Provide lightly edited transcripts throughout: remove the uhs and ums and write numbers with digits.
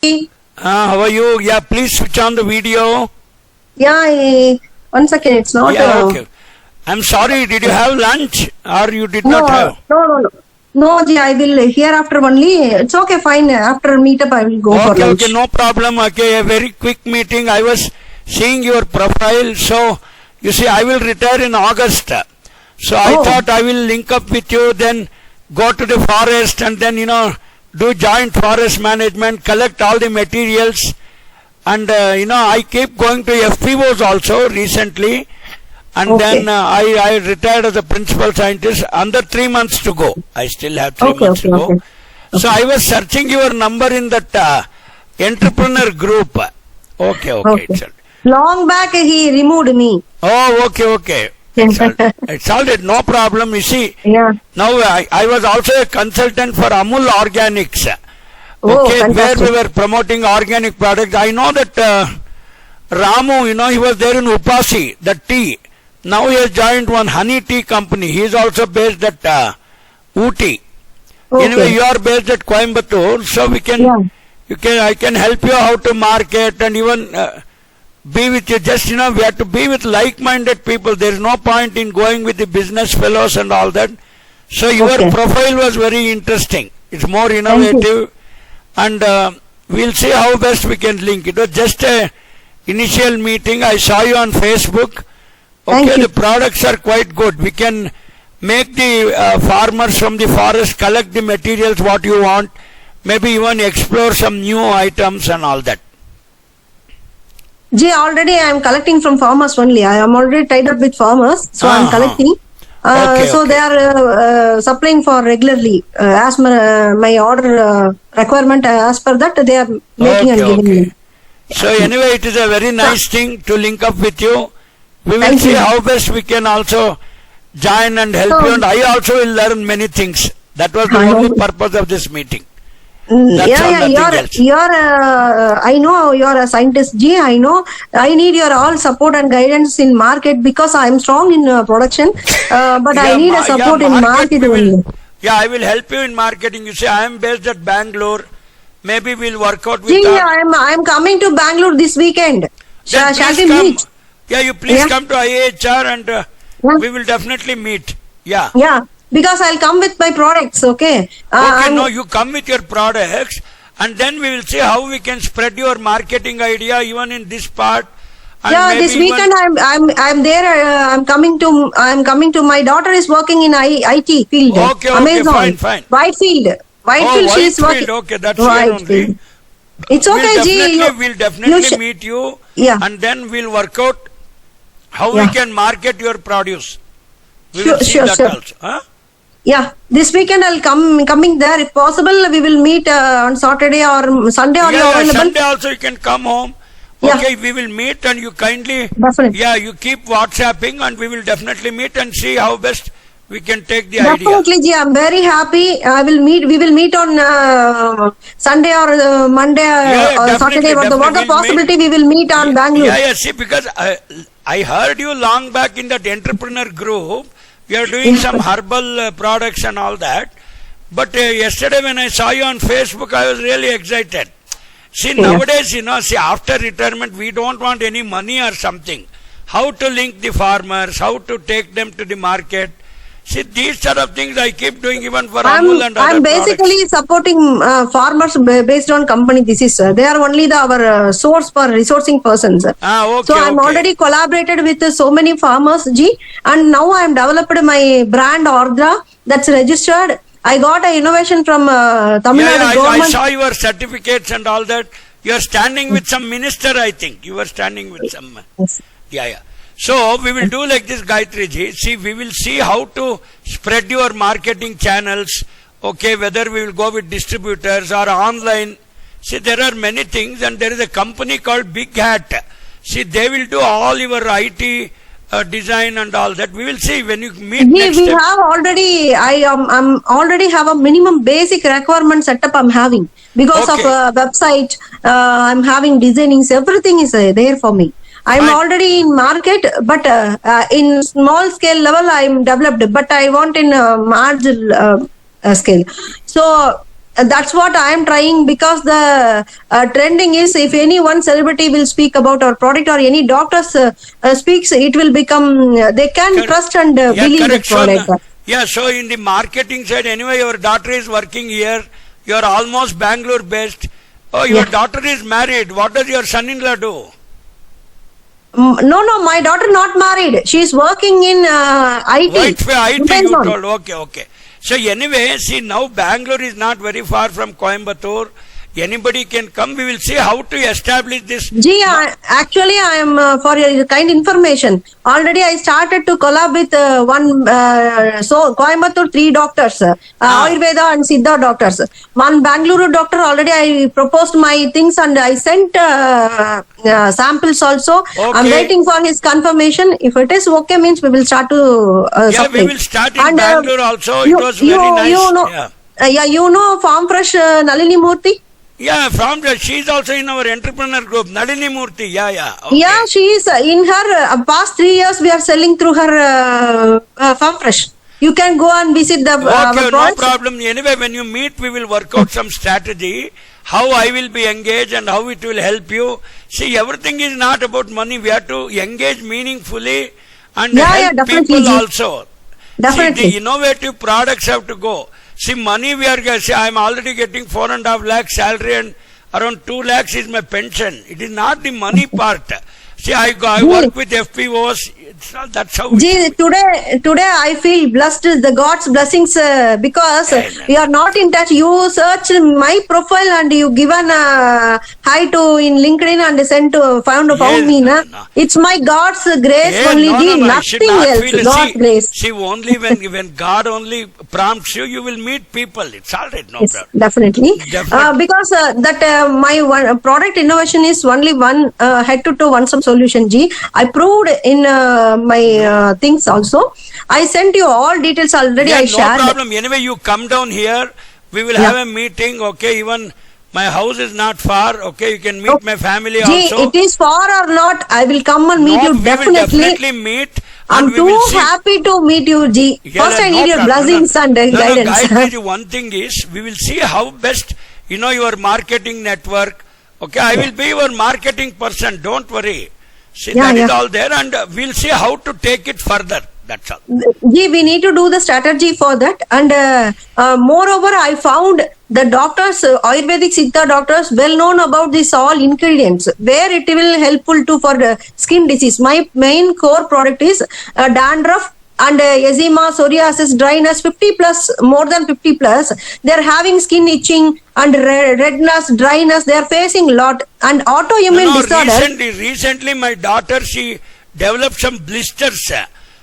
How are you? Yeah, please switch on the video. Yeah, 1 second. It's not. Yeah, okay. I'm sorry. Did you have lunch or you did not have? No, Ji, I will hereafter only. It's okay, fine. After meetup, I will go for lunch. Okay, no problem. Okay, a very quick meeting. I was seeing your profile. So, you see, I will retire in August. So, I thought I will link up with you, then go to the forest and then, do joint forest management, collect all the materials. And, I keep going to FPOs also recently. And then I retired as a principal scientist. Under 3 months to go. I still have 3 months to go. So I was searching your number in that entrepreneur group. Okay. Long back he removed me. Oh, okay. It's all right. No problem. You see, now I was also a consultant for Amul Organics. Okay, where we were promoting organic products. I know that Ramu, he was there in Upasi, the tea. Now he has joined one honey tea company. He is also based at Ooty. Anyway, you are based at Coimbatore, so I can help you how to market and even be with you. Just, we have to be with like-minded people. There is no point in going with the business fellows and all that. So your profile was very interesting. It's more innovative. And we'll see how best we can link. It was just a initial meeting. I saw you on Facebook. Okay, the products are quite good. We can make the farmers from the forest collect the materials what you want. Maybe even explore some new items and all that. Ji, already I am collecting from farmers only. I am already tied up with farmers, so I am collecting. So they are supplying for regularly as my order requirement. As per that, they are making and giving me. So anyway, it is a very nice thing to link up with you. We will see how best we can also join and help you, and I also will learn many things. That was the only purpose of this meeting. I know you are a scientist, Ji. I know. I need your all support and guidance in market because I am strong in production, but I need a support in marketing. I will help you in marketing. You see, I am based at Bangalore. Maybe we'll work out with Ji, I am coming to Bangalore this weekend. Shall we meet? Yeah, you please come to IHR and we will definitely meet. Yeah. Because I'll come with my products, okay? No, you come with your products and then we will see how we can spread your marketing idea even in this part. And this weekend I'm there. I'm coming to. My daughter is working in IT field. Okay, fine. Whitefield, she is working. Okay, that's here only. It's okay, Ji. We'll definitely meet you. And then we'll work out how we can market your produce. We will see that also. Huh? Yeah, this weekend I'll coming there. If possible, we will meet on Saturday or Sunday. Are you available? Sunday also you can come home. Okay, we will meet and you kindly. Definitely. You keep WhatsApping and we will definitely meet and see how best we can take the idea. Definitely, Ji. I'm very happy. We will meet on Sunday or Monday or Saturday. What the possibility we will meet on Bangalore. See, because I heard you long back in that entrepreneur group. You are doing some herbal products and all that. But yesterday when I saw you on Facebook, I was really excited. See, nowadays, after retirement, we don't want any money or something. How to link the farmers, how to take them to the market. See, these sort of things I keep doing even for Amul and other I'm basically supporting farmers based on company. They are only our source for resourcing persons. So I'm already collaborated with so many farmers, Ji, and now I am developed my brand Ordra that's registered. I got an innovation from Tamil Nadu government. I saw your certificates and all that. You are standing with some minister, I think. You were standing with some. So we will do like this, Gayatri Ji. See, we will see how to spread your marketing channels. Okay, whether we will go with distributors or online. See, there are many things, and there is a company called Big Hat. See, they will do all your IT design and all that. We will see when you meet next time. Have already. I'm already have a minimum basic requirement setup. I'm having because of website. I'm having designings. Everything is there for me. I'm already in market, but in small scale level I'm developed, but I want in large scale. So That's what I am trying, because the trending is, if any one celebrity will speak about our product or any doctors speaks, it will become, they can trust and believe the product. Yeah, so in the marketing side, anyway, your daughter is working here. You are almost Bangalore based. Oh, your daughter is married. What does your son-in-law do? No, my daughter not married. She is working in IT. IT you told. Okay. So anyway, see, now Bangalore is not very far from Coimbatore. Anybody can come. We will see how to establish this. Actually, I am for your kind information. Already, I started to collab with so Coimbatore 3 doctors, Ayurveda and Siddha doctors. One Bangalore doctor, already I proposed my things and I sent samples also. Okay. I'm waiting for his confirmation. If it is okay, means we will start to supply. We will start in Bangalore also. It was very nice. You know Farm Fresh Nalini Murthy? Yeah, she's also in our entrepreneur group, Nalini Murthy. Yeah. Okay. Yeah, she is in her past 3 years. We are selling through her Farm Fresh. You can go and visit the okay, no problem. Anyway, when you meet, we will work out some strategy, how I will be engaged and how it will help you. See, everything is not about money. We have to engage meaningfully and help people also. Definitely. See, the innovative products have to go. See, money we are getting, I am already getting 4.5 lakhs salary and around 2 lakhs is my pension. It is not the money part. See, I work with FPOs. It's not, that's how. Today I feel blessed, the God's blessings, because we are not in touch. You search my profile and you given hi to in LinkedIn and sent to found me. No. It's my God's grace only. Nothing else. God's grace. See, only when God only prompts you, you will meet people. It's all right. No problem. Definitely. Because that my one product innovation is only one head to toe one some solution. I proved in my things also. I sent you all details already. I shared. No problem. Anyway, you come down here. We will have a meeting. Okay, even my house is not far. Okay, you can meet my family also. It is far or not, I will come and meet you definitely. We will definitely meet. I'm too happy to meet you, G. First, I need your blessings and guidance. One thing is, we will see how best your marketing network. Okay, I will be your marketing person. Don't worry. See, that is all there, and we'll see how to take it further. That's all. We need to do the strategy for that. And moreover, I found the doctors, Ayurvedic Siddha doctors, well known about this all ingredients, where it will helpful to for skin disease. My main core product is dandruff and eczema, psoriasis, dryness, 50 plus, more than 50 plus. They're having skin itching and redness, dryness. They're facing a lot. And autoimmune disorder. Recently, my daughter, she developed some blisters.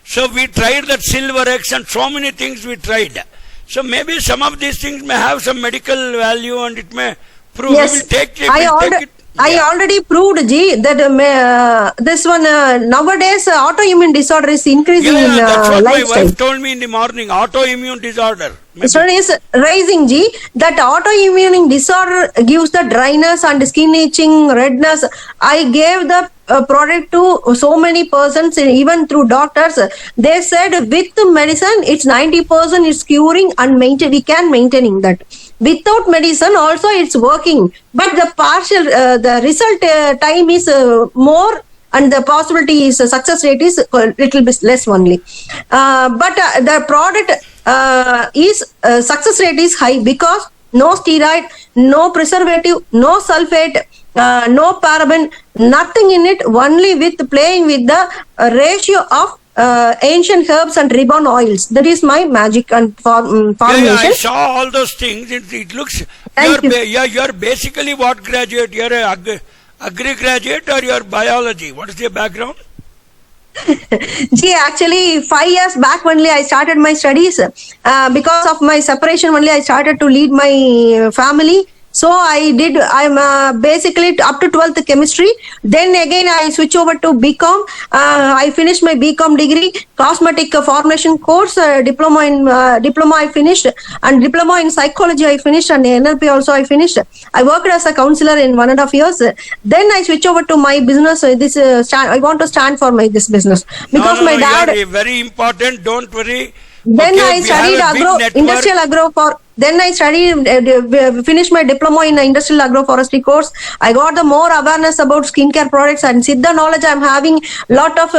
So we tried that Silver X and so many things we tried. So maybe some of these things may have some medical value and it may prove. Yes. We will take it. I already proved, G, that this one nowadays autoimmune disorder is increasing in that's what lifestyle. My wife told me in the morning. Autoimmune disorder. This one is rising, G. That autoimmune disorder gives the dryness and skin itching, redness. I gave the product to so many persons, even through doctors. They said with medicine, it's 90% is curing and we can maintaining that. Without medicine also it's working, but the partial the result time is more and the possibility is success rate is a little bit less only. But the product is success rate is high because no steroid, no preservative, no sulfate, no paraben, nothing in it, only with playing with the ratio of ancient herbs and ribbon oils. That is my magic and formulation. I saw all those things. It looks. You're basically what graduate? You're a agri graduate or you're biology? What is your background? Gee, actually 5 years back only I started my studies. Because of my separation only I started to lead my family. So I'm basically up to 12th chemistry. Then again I switch over to BCom. I finished my BCom degree, cosmetic formulation course, diploma I finished, and diploma in psychology I finished, and NLP also I finished. I worked as a counselor in 1.5 years. Then I switch over to my business. I want to stand for this business because my dad. Very important. Don't worry. Then I studied industrial agro for Then I studied, finished my diploma in industrial agroforestry course. I got the more awareness about skincare products and Siddha knowledge. I'm having lot of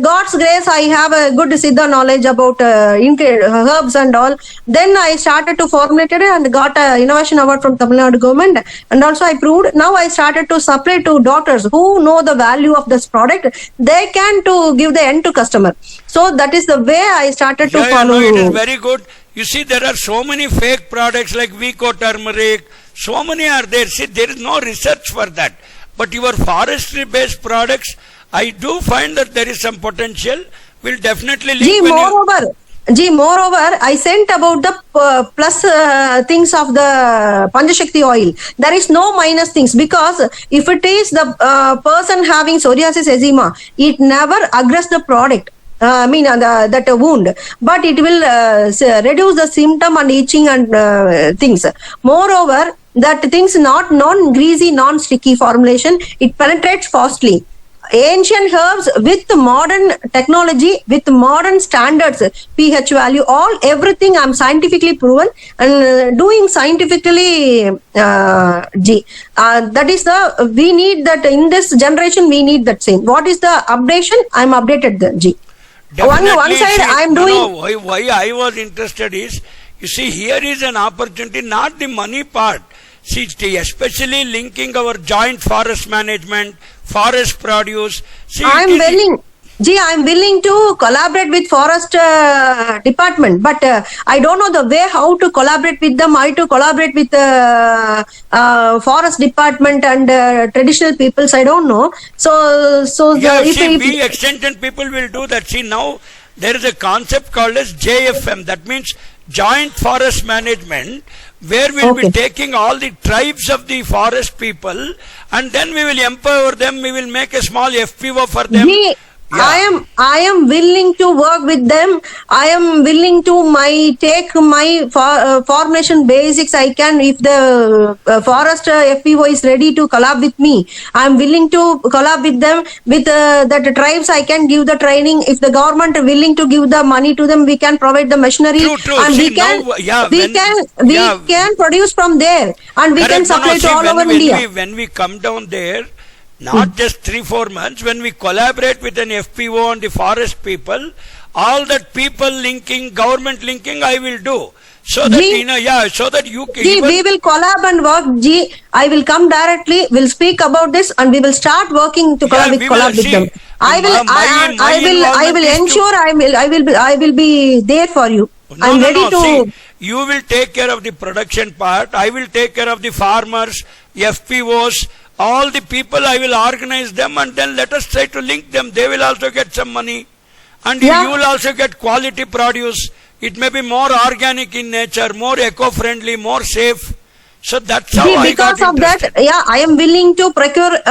God's grace. I have a good Siddha knowledge about herbs and all. Then I started to formulate it and got an innovation award from Tamil Nadu government. And also I proved. Now I started to supply to doctors who know the value of this product. They can to give the end to customer. So that is the way I started to follow. It is very good. You see, there are so many fake products like Vico turmeric. So many are there. See, there is no research for that. But your forestry-based products, I do find that there is some potential. Will definitely link. Moreover, I sent about the plus things of the Panchashakti oil. There is no minus things because if it is the person having psoriasis eczema, it never aggress the product. That wound, but it will reduce the symptom and itching and things. Moreover, that things not non-greasy, non-sticky formulation, it penetrates fastly. Ancient herbs with modern technology, with modern standards, pH value, everything I'm scientifically proven and doing scientifically. That is we need that in this generation. We need that same. What is the updation? I'm updated. G. One side I'm doing. Why I was interested is, you see, here is an opportunity, not the money part. See, especially linking our joint forest management, forest produce. See, I'm willing to collaborate with forest department, but I don't know the way how to collaborate with them. How to collaborate with forest department and traditional peoples. I don't know. We extension people will do that. See, now there is a concept called as JFM. That means joint forest management, where we will be taking all the tribes of the forest people, and then we will empower them. We will make a small FPO for them. I am willing to work with them. I am willing to take my formulation basics. I can, if the forest FPO is ready to collab with me, I am willing to collab with them. With that tribes, I can give the training. If the government willing to give the money to them, we can provide the machinery. True. And See, we can produce from there, and we can supply to all over India. When we come down there, not just 3-4 months, when we collaborate with an FPO and the forest people, all that people linking, government linking, I will do. So that, so that you can. We will collab and work, I will come directly, we'll speak about this and we will start working to collab with them. I will be there for you. I'm ready to. See, you will take care of the production part. I will take care of the farmers, FPOs. All the people, I will organize them, and then let us try to link them. They will also get some money, and you will also get quality produce. It may be more organic in nature, more eco-friendly, more safe. So that's how I got interested. Because of that, I am willing to procure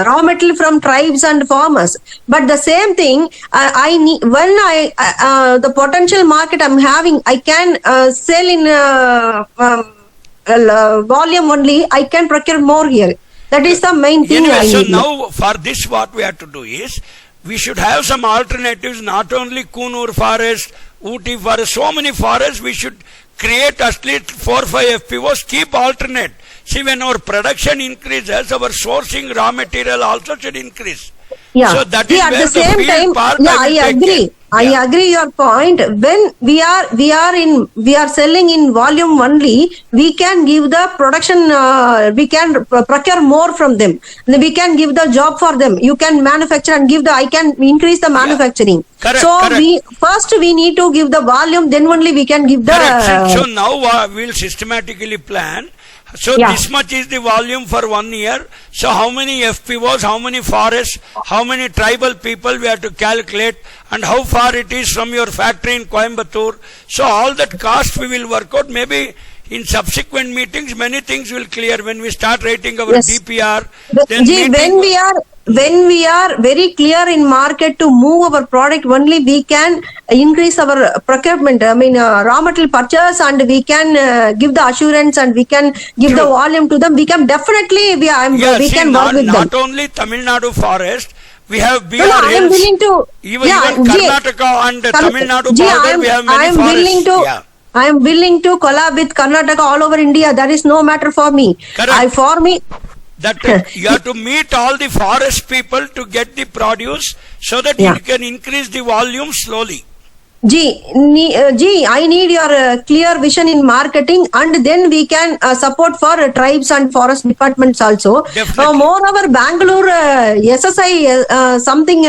raw material from tribes and farmers. But the same thing, I need when the potential market I'm having, I can sell in. Volume only, I can procure more here. That is the main thing. Anyway, so now for this what we have to do is, we should have some alternatives, not only Kunur forest, Ooty forest, so many forests, we should create at least 4-5 FPOs, keep alternate. See, when our production increases, our sourcing raw material also should increase. So that is at where the same time, I agree. I agree your point. When we are selling in volume only, we can give the production, we can procure more from them. We can give the job for them. You can manufacture and give I can increase the manufacturing. Correct. We need to give the volume, then only we can give the. So now we will systematically plan. So this much is the volume for 1 year. So how many FPOs, how many forests, how many tribal people we have to calculate, and how far it is from your factory in Coimbatore. So all that cost we will work out. Maybe in subsequent meetings, many things will clear when we start writing our DPR. When we are very clear in market to move our product, only we can increase our procurement. Raw material purchase, and we can give the assurance, and we can give the volume to them. We can definitely, we can work with them. Not only Tamil Nadu forest, We have BR No, I am hills. willing to. Even Ji, Karnataka and Tamil Nadu Ji, border, we have many forests. Yeah. I am willing to collab with Karnataka all over India. That is no matter for me. Correct. For me. That you have to meet all the forest people to get the produce so that you can increase the volume slowly. Ji, I need your clear vision in marketing, and then we can support for tribes and forest departments also. Definitely. Moreover, Bangalore SSI something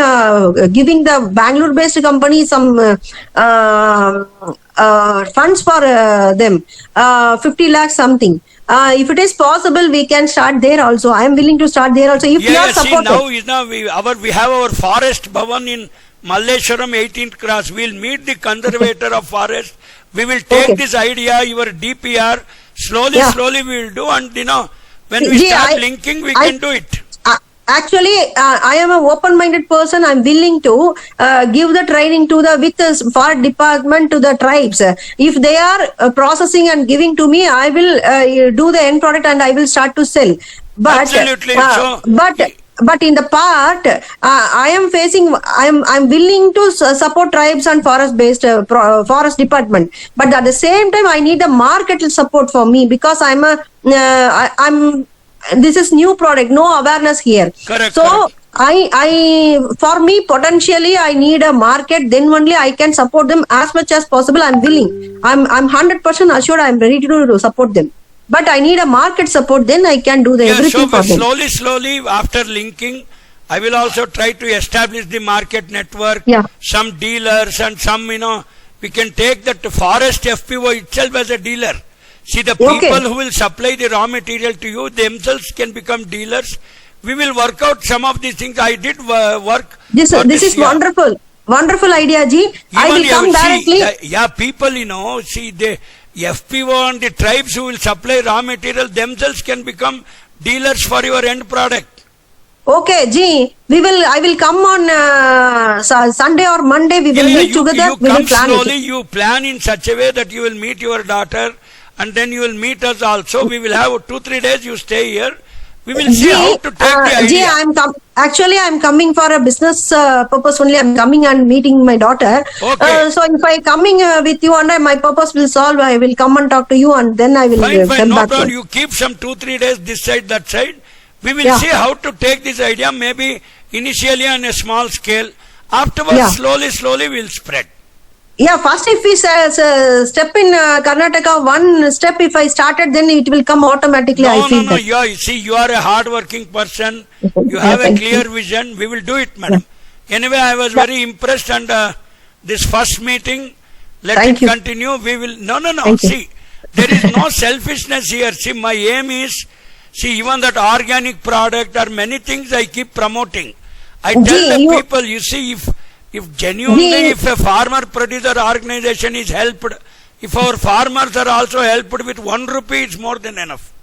giving the Bangalore-based company some funds for them, 50 lakhs something. If it is possible, we can start there also. I am willing to start there also. If you are supported. See, we have our forest bhavan in Malleshwaram 18th Cross. We'll meet the conservator of forest. We will take this idea, your DPR, slowly we will do, and when we start linking, we can do it. Actually, I am an open-minded person. I'm willing to give the training to with the forest department to the tribes. If they are processing and giving to me, I will do the end product and I will start to sell. But absolutely. But in the part, I am facing. I'm willing to support tribes and forest-based forest department. But at the same time, I need the market support for me because I'm. This is new product, no awareness here. Correct. So for me, potentially, I need a market. Then only I can support them as much as possible. I'm willing. I'm 100% assured. I'm ready to support them. But I need a market support. Then I can do everything for them. Slowly, after linking, I will also try to establish the market network. Some dealers and some, we can take that forest FPO itself as a dealer. See, the people who will supply the raw material to you themselves can become dealers. We will work out some of these things. I did work. This is wonderful. Wonderful idea, Ji. I will come directly. People, see, the FPO and the tribes who will supply raw material themselves can become dealers for your end product. Okay, Ji. I will come on Sunday or Monday. We will meet together. We will plan slowly. You plan in such a way that you will meet your daughter. And then you will meet us also. We will have 2-3 days you stay here. We will see how to take the idea. Actually, I'm coming for a business purpose only. I'm coming and meeting my daughter. Okay. So if I coming with you and my purpose will solve, I will come and talk to you and then I will fine, no back. Problem. You keep some 2-3 days this side, that side. We will see how to take this idea, maybe initially on a small scale. Afterwards, slowly we'll spread. Yeah, first if we step in Karnataka, one step if I started, then it will come automatically. No. You are a hard-working person. You have a clear vision. We will do it, madam. Anyway, I was very impressed, and this first meeting, let it continue. We will. No. See, there is no selfishness here. See, my aim is, even that organic product or many things I keep promoting. I tell the people, you see, if genuinely, if a farmer producer organization is helped, if our farmers are also helped with 1 rupee, it's more than enough.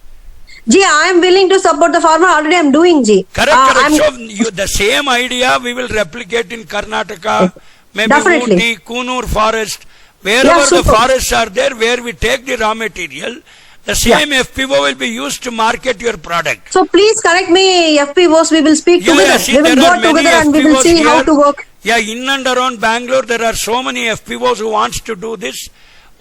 Ji, I am willing to support the farmer. Already I am doing, Ji. Correct. So, the same idea we will replicate in Karnataka, maybe Ooty, Kunur forest, wherever the forests are there, where we take the raw material, the same FPO will be used to market your product. So please connect me, FPOs. We will speak together. We will go together and we will see how to work. Yeah, in and around Bangalore, there are so many FPOs who wants to do this.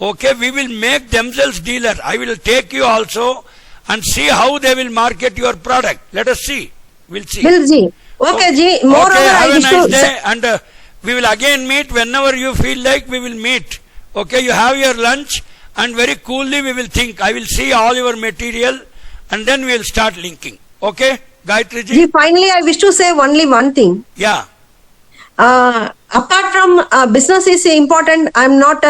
Okay, we will make themselves dealer. I will take you also and see how they will market your product. Let us see. We'll see. Okay, Ji. Moreover, have a nice day, and we will again meet whenever you feel like. We will meet. Okay, you have your lunch, and very coolly we will think. I will see all your material, and then we will start linking. Okay, Gayatri Ji. Finally, I wish to say only one thing. Yeah. Apart from business is important, I'm not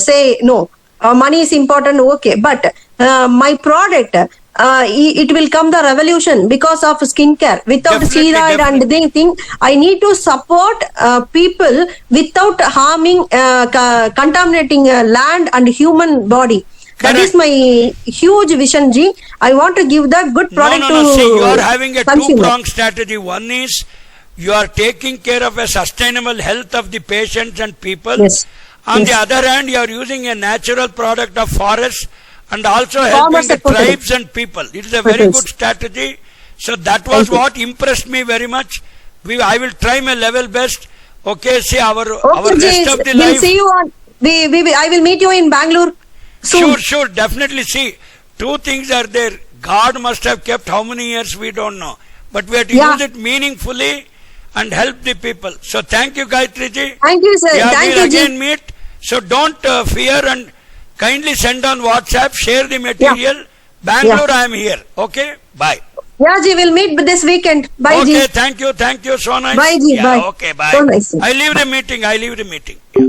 say no. Money is important, okay. But my product, it will come the revolution because of skincare. Without steroid and the thing, I need to support people without harming, contaminating land and human body. That is my huge vision, Ji. I want to give the good product to see, you are having a two-pronged strategy. One is you are taking care of a sustainable health of the patients and people. On the other hand, you are using a natural product of forest and also helping the tribes and people. It is a very good strategy. So that was what impressed me very much. I will try my level best. Okay, see our Okay, rest of the we'll life. see you on. I will meet you in Bangalore soon. Sure, definitely. See, two things are there. God must have kept how many years we don't know, but we have to use it meaningfully and help the people. So thank you, Gayatri ji. Thank you, sir. Yeah, Thank we'll you, again ji. meet. So don't fear and kindly send on WhatsApp. Share the material. Bangalore, I am here. Okay, bye. Yeah, ji, we'll meet this weekend. Bye, ji. Okay, thank you, so nice. Bye, ji. Yeah, Bye. okay, bye. So nice. I leave the meeting. Yeah.